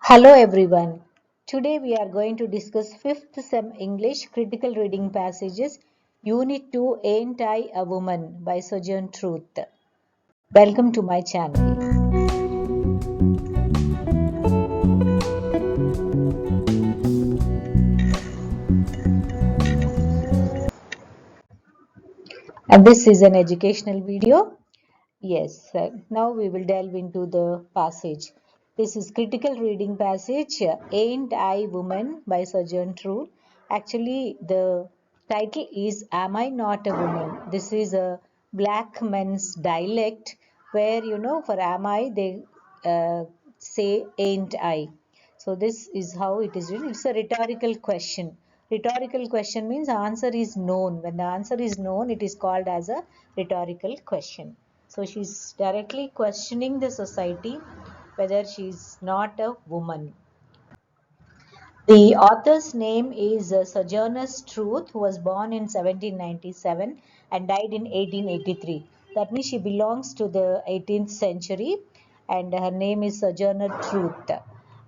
Hello everyone. Today we are going to discuss 5th Sem English Critical Reading Passages Unit 2 Ain't I a Woman by Sojourner Truth. Welcome to my channel. And this is an educational video. Yes, now we will delve into the passage. This is critical reading passage Ain't I Woman by Sojourner Truth. Actually, the title is Am I Not a Woman? This is a black men's dialect where, for am I, they say ain't I. So this is how it is written. It's a rhetorical question. Rhetorical question means answer is known. When the answer is known, it is called as a rhetorical question. So she's directly questioning the society whether she's not a woman. The author's name is Sojourner Truth, who was born in 1797 and died in 1883. That means she belongs to the 18th century and her name is Sojourner Truth.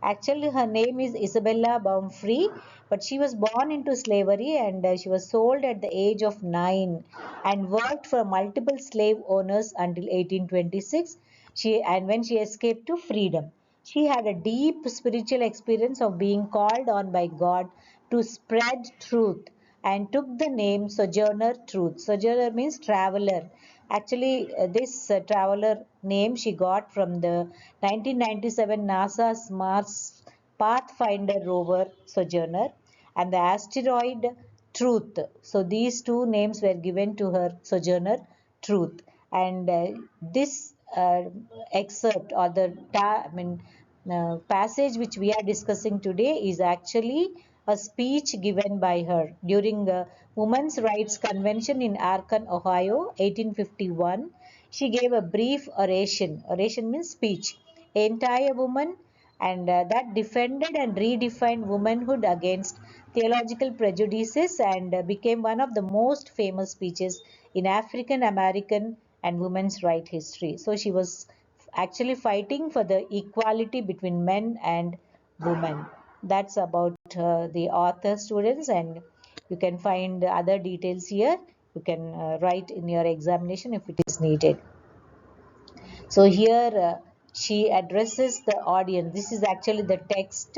Actually, her name is Isabella Baumfree, but she was born into slavery and she was sold at the age of 9 and worked for multiple slave owners until 1826. When she escaped to freedom. She had a deep spiritual experience of being called on by God to spread truth and took the name Sojourner Truth. Sojourner means traveler. Actually, this traveler name she got from the 1997 NASA's Mars Pathfinder rover Sojourner and the asteroid Truth. So these two names were given to her, Sojourner Truth. And this excerpt or the passage which we are discussing today is actually a speech given by her during the Women's Rights Convention in Akron, Ohio, 1851. She gave a brief oration. Oration means speech. Ain't I a woman? And that defended and redefined womanhood against theological prejudices and became one of the most famous speeches in African American and women's right history. So she was actually fighting for the equality between men and women. That's about the author, students, and you can find other details here. You can write in your examination if it is needed. So here she addresses the audience. This is actually the text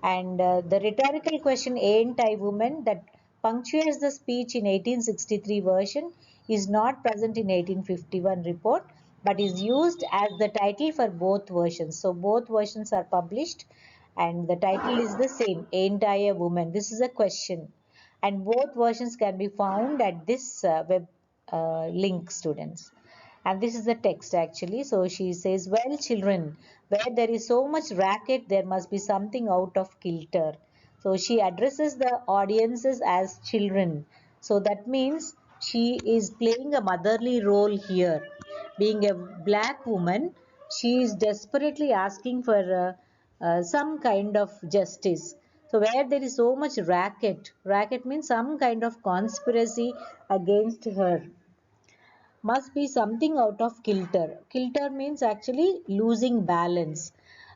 and the rhetorical question ain't I woman that punctuates the speech in 1863 version is not present in 1851 report but is used as the title for both versions. So both versions are published and the title is the same, ain't I a woman? This is a question and both versions can be found at this web link, students. And this is the text actually. So she says, well, children, where there is so much racket, there must be something out of kilter. So she addresses the audiences as children. So that means she is playing a motherly role here. Being a black woman, she is desperately asking for some kind of justice. So where there is so much racket means some kind of conspiracy against her must be something out of kilter. Kilter means actually losing balance.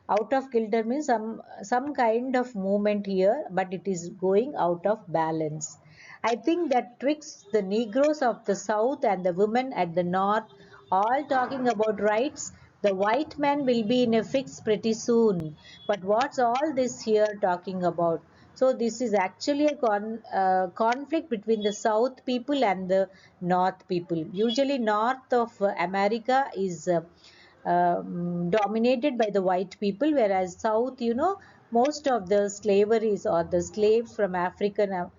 Out of kilter means some kind of movement here, but it is going out of balance. I think that twixt the Negroes of the South and the women at the North, all talking about rights, the white man will be in a fix pretty soon. But what's all this here talking about? So this is actually a conflict between the South people and the North people. Usually North of America is dominated by the white people, whereas South, most of the slaveries or the slaves from African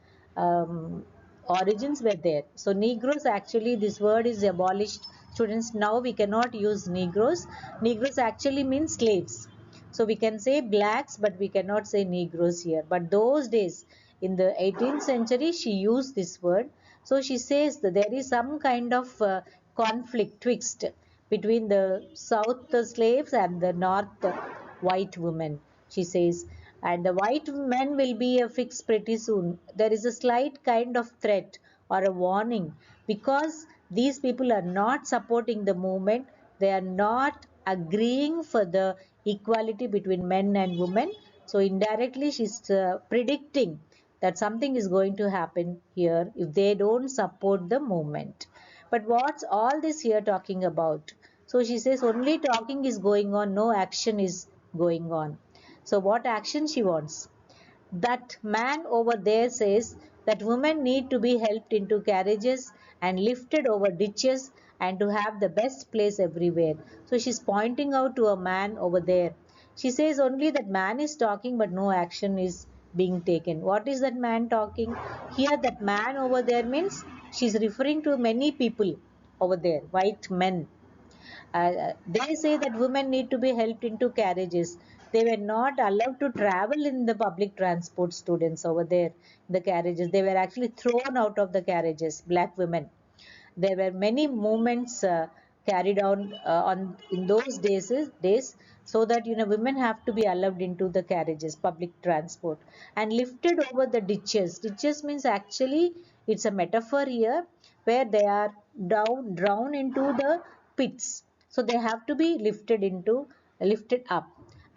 origins were there. So Negroes, actually this word is abolished. Students, now we cannot use Negroes. Negroes actually means slaves. So we can say blacks, but we cannot say Negroes here. But those days, in the 18th century, she used this word. So she says that there is some kind of conflict twixt between the South slaves and the North white women. She says, and the white men will be a fix pretty soon. There is a slight kind of threat or a warning because these people are not supporting the movement. They are not agreeing for the equality between men and women. So indirectly she's predicting that something is going to happen here if they don't support the movement. But what's all this here talking about? So she says only talking is going on, no action is going on. So what action she wants? That man over there says that women need to be helped into carriages and lifted over ditches and to have the best place everywhere. So she's pointing out to a man over there. She says only that man is talking but no action is being taken. What is that man talking? Here that man over there means she's referring to many people over there, white men. They say that women need to be helped into carriages. They were not allowed to travel in the public transport, students over there, the carriages. They were actually thrown out of the carriages, black women. There were many movements carried on in those days, so that women have to be allowed into the carriages, public transport, and lifted over the ditches. Ditches means actually it's a metaphor here, where they are down drowned into the pits. So they have to be lifted up,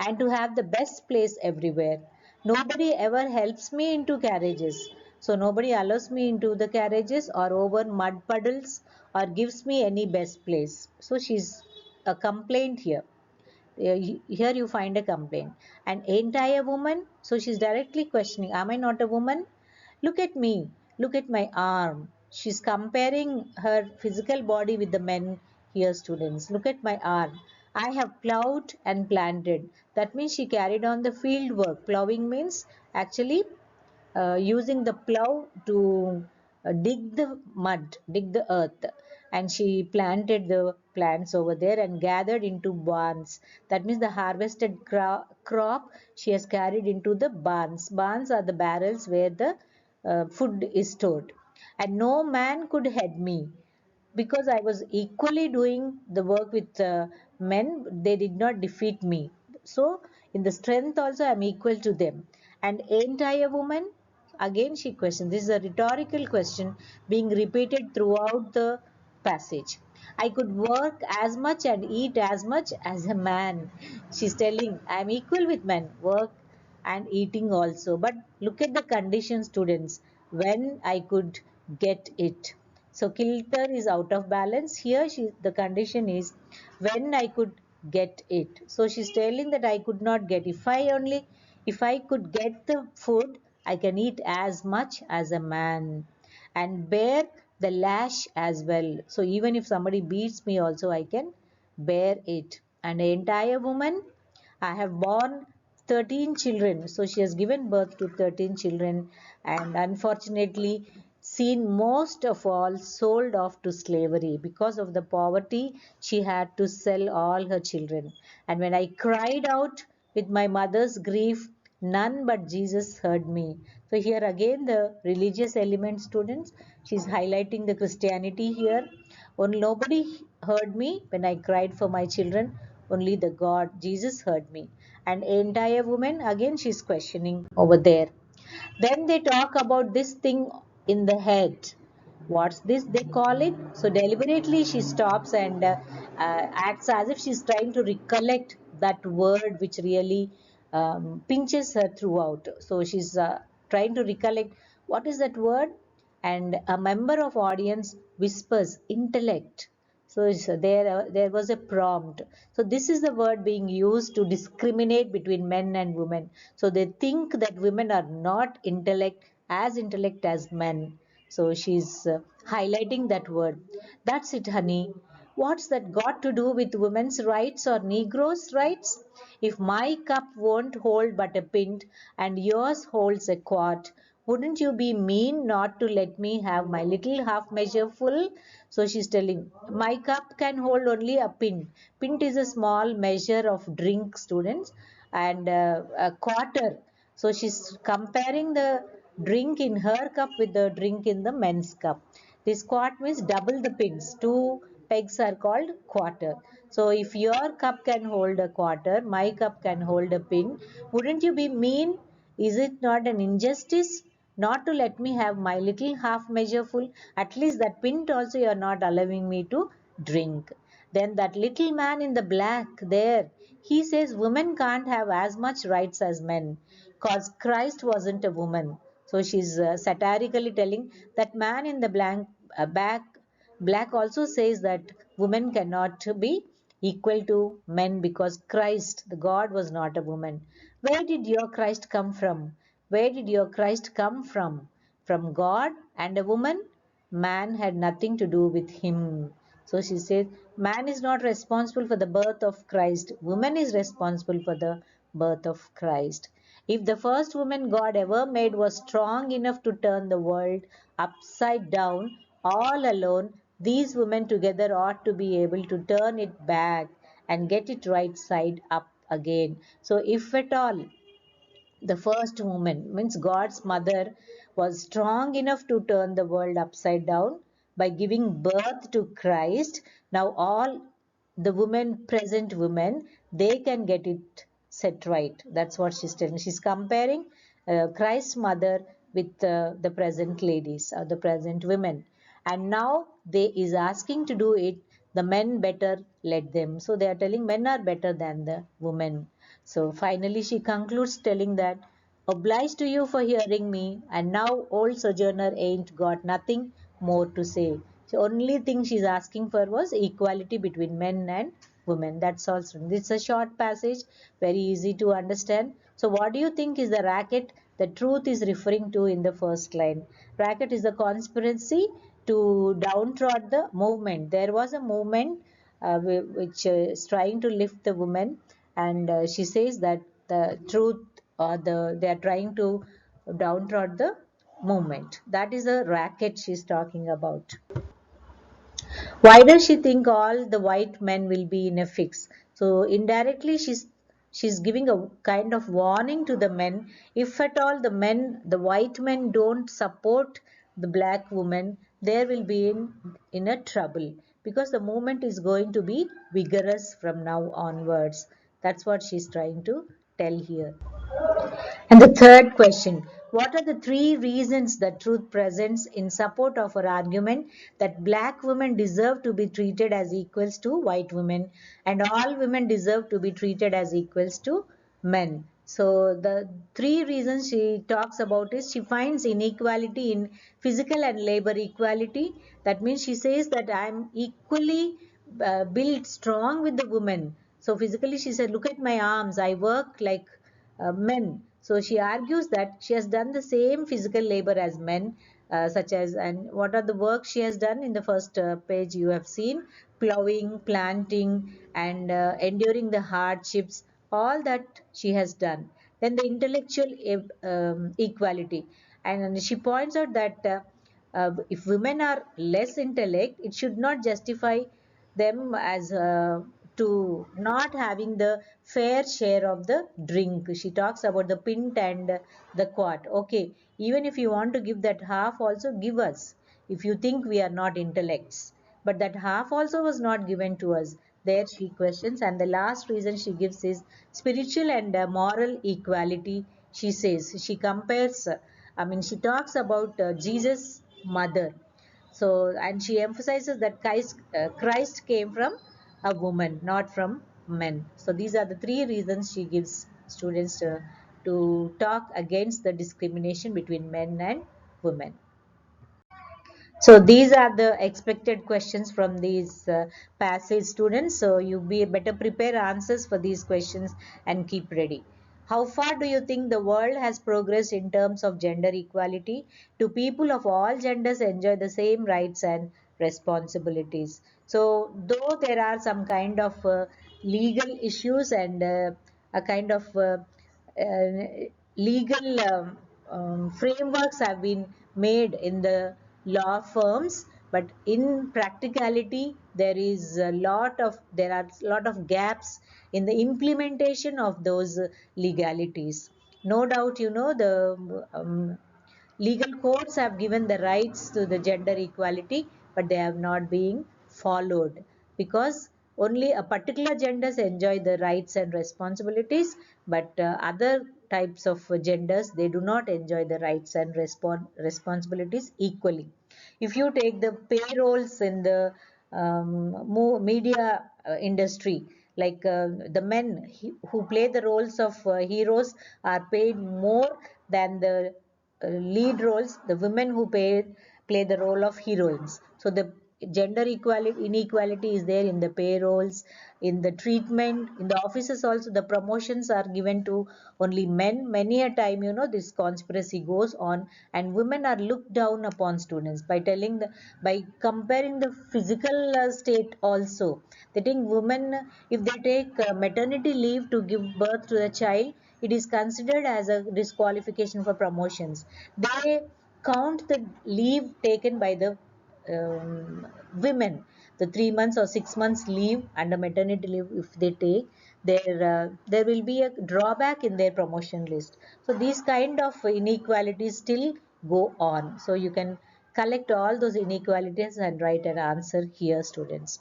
and to have the best place everywhere. Nobody ever helps me into carriages. So nobody allows me into the carriages or over mud puddles or gives me any best place. So she's a complaint here. Here you find a complaint. And ain't I a woman? So she's directly questioning, am I not a woman? Look at me. Look at my arm. She's comparing her physical body with the men here, students. Look at my arm. I have plowed and planted. That means she carried on the field work. Plowing means actually using the plow to dig the mud, dig the earth. And she planted the plants over there and gathered into barns. That means the harvested crop she has carried into the barns. Barns are the barrels where the food is stored. And no man could head me because I was equally doing the work with men, they did not defeat me. So, in the strength also, I am equal to them. And ain't I a woman? Again, she questioned. This is a rhetorical question being repeated throughout the passage. I could work as much and eat as much as a man. She's telling, I am equal with men, work and eating also. But look at the condition, students, when I could get it. So kilter is out of balance. Here the condition is when I could get it. So she's telling that I could not get. If I could get the food, I can eat as much as a man and bear the lash as well. So even if somebody beats me also, I can bear it. And the entire woman, I have borne 13 children. So she has given birth to 13 children, and unfortunately seen most of all sold off to slavery. Because of the poverty, she had to sell all her children. And when I cried out with my mother's grief, none but Jesus heard me. So here again the religious element, students. She's highlighting the Christianity here. Only nobody heard me when I cried for my children. Only the God, Jesus heard me. And entire woman, again she's questioning over there. Then they talk about this thing in the head. What's this they call it? So deliberately she stops and acts as if she's trying to recollect that word which really pinches her throughout. So she's trying to recollect what is that word, and a member of audience whispers intellect. So there was a prompt. So this is the word being used to discriminate between men and women. So they think that women are not intellect as men. So she's highlighting that word. That's it, honey. What's that got to do with women's rights or Negroes' rights? If my cup won't hold but a pint and yours holds a quart, wouldn't you be mean not to let me have my little half measure full? So she's telling, my cup can hold only a pint. Pint is a small measure of drink, students, and a quarter. So she's comparing the drink in her cup with the drink in the men's cup. This quart means double the pins. Two pegs are called quarter. So if your cup can hold a quarter, my cup can hold a pin, wouldn't you be mean? Is it not an injustice not to let me have my little half measure full? At least that pint also you are not allowing me to drink. Then that little man in the black there, he says women can't have as much rights as men because Christ wasn't a woman. So she's satirically telling that man in the black also says that women cannot be equal to men because Christ, the God, was not a woman. Where did your Christ come from? Where did your Christ come from? From God and a woman? Man had nothing to do with him. So she says, man is not responsible for the birth of Christ. Woman is responsible for the birth of Christ. If the first woman God ever made was strong enough to turn the world upside down all alone, these women together ought to be able to turn it back and get it right side up again. So, if at all the first woman, means God's mother, was strong enough to turn the world upside down by giving birth to Christ, now all the women, present women, they can get it set right. That's what she's telling. She's comparing Christ's mother with the present ladies or the present women. And now they is asking to do it, the men better let them. So they are telling men are better than the women. So finally she concludes telling that, obliged to you for hearing me, and now old Sojourner ain't got nothing more to say. The only thing she's asking for was equality between men and women. That's all. It's a short passage, very easy to understand. So what do you think is the racket the truth is referring to in the first line? Racket is the conspiracy to downtrod the movement. There was a movement which is trying to lift the women, and she says that the truth or they are trying to downtrod the movement. That is a racket she's talking about. Why does she think all the white men will be in a fix? So indirectly she's giving a kind of warning to the men. If at all the white men don't support the black woman, there will be in a trouble, because the movement is going to be vigorous from now onwards. That's what she's trying to tell here. And the third question, what are the three reasons that truth presents in support of her argument that black women deserve to be treated as equals to white women and all women deserve to be treated as equals to men? So the three reasons she talks about is she finds inequality in physical and labor equality. That means she says that I am equally built strong with the woman. So physically she said, look at my arms, I work like men. So she argues that she has done the same physical labor as men, such as, and what are the work she has done in the first page you have seen, plowing, planting, and enduring the hardships, all that she has done. Then the intellectual equality. And she points out that if women are less intellect, it should not justify them as to not having the fair share of the drink. She talks about the pint and the quart. Okay, even if you want to give that half, also give us. If you think we are not intellects, but that half also was not given to us. There she questions, and the last reason she gives is spiritual and moral equality. She says she compares. She talks about Jesus' mother. So, and she emphasizes that Christ came from a woman, not from men. So, these are the three reasons she gives students to talk against the discrimination between men and women. So these are the expected questions from these passage students. So you be better prepare answers for these questions and keep ready. How far do you think the world has progressed in terms of gender equality? Do people of all genders enjoy the same rights and responsibilities? So though there are some kind of legal issues and a kind of legal frameworks have been made in the law firms, but in practicality there are lot of gaps in the implementation of those legalities. No doubt, the legal courts have given the rights to the gender equality, but they have not been followed, because only a particular genders enjoy the rights and responsibilities, but other types of genders, they do not enjoy the rights and responsibilities equally. If you take the payrolls in the media industry, like the men who play the roles of heroes are paid more than the lead roles, the women who play the role of heroines. So the gender equality inequality is there in the payrolls, in the treatment, in the offices also. The promotions are given to only men. Many a time, this conspiracy goes on, and women are looked down upon, students, by comparing the physical state also. They think women, if they take maternity leave to give birth to a child, it is considered as a disqualification for promotions. They count the leave taken by the women, the 3 months or 6 months leave under maternity leave. If they take, there will be a drawback in their promotion list. So these kind of inequalities still go on. So you can collect all those inequalities and write an answer here, students.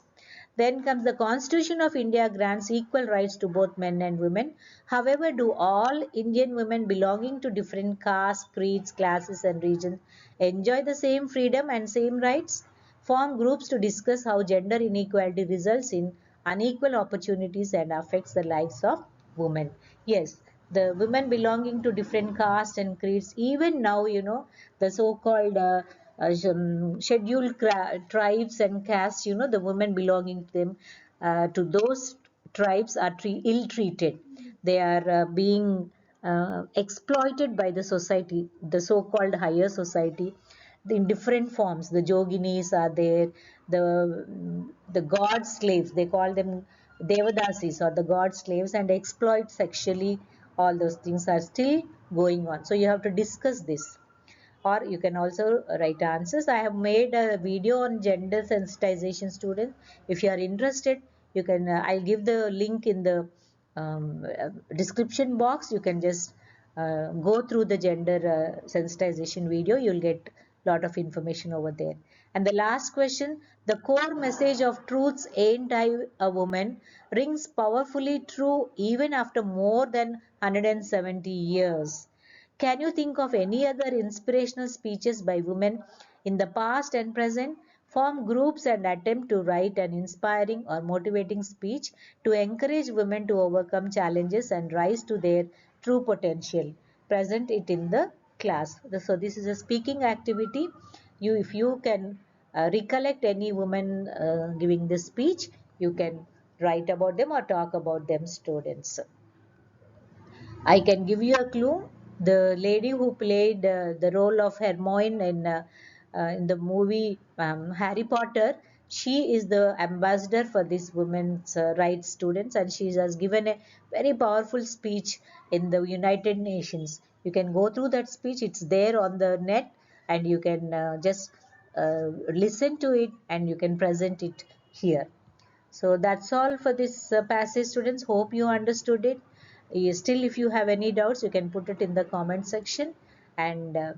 Then comes the Constitution of India grants equal rights to both men and women. However, do all Indian women belonging to different castes, creeds, classes, and regions enjoy the same freedom and same rights? Form groups to discuss how gender inequality results in unequal opportunities and affects the lives of women. Yes, the women belonging to different castes and creeds, even now, the so-called scheduled tribes and castes, the women belonging to them, to those tribes are ill-treated. They are being exploited by the society, the so-called higher society, in different forms. The yoginis are there, the god slaves, they call them devadasis, or the god slaves, and exploit sexually. All those things are still going on. So you have to discuss this, or you can also write answers. I have made a video on gender sensitization, students. If you are interested, you can, I'll give the link in the description box. You can just go through the gender sensitization video. You'll get a lot of information over there. And the last question, the core message of Truth's Ain't I a Woman rings powerfully true even after more than 170 years. Can you think of any other inspirational speeches by women in the past and present? Form groups and attempt to write an inspiring or motivating speech to encourage women to overcome challenges and rise to their true potential. Present it in the class. So this is a speaking activity. If you can recollect any woman giving this speech, you can write about them or talk about them, students. I can give you a clue. The lady who played the role of Hermione in the movie Harry Potter, she is the ambassador for this women's rights, students, and she has given a very powerful speech in the United Nations. You can go through that speech. It's there on the net, and you can just listen to it, and you can present it here. So that's all for this passage, students. Hope you understood it. Still, if you have any doubts, you can put it in the comment section, and uh,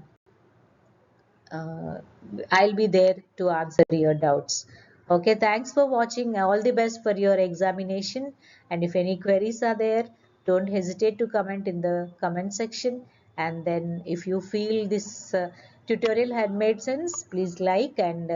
I'll be there to answer your doubts. Okay, thanks for watching. All the best for your examination. And if any queries are there, don't hesitate to comment in the comment section. And then if you feel this tutorial had made sense, please like and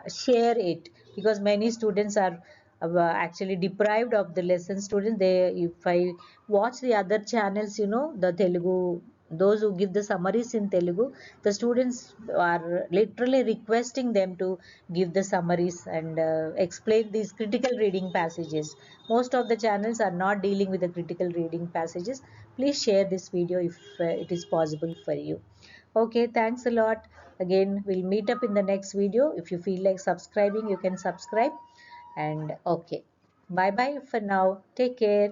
share it, because many students are actually deprived of the lesson. Students, if I watch the other channels, the Telugu, those who give the summaries in Telugu, the students are literally requesting them to give the summaries and explain these critical reading passages. Most of the channels are not dealing with the critical reading passages. Please share this video if it is possible for you. Okay, thanks a lot. Again, we'll meet up in the next video. If you feel like subscribing, you can subscribe. And okay, bye bye for now. Take care.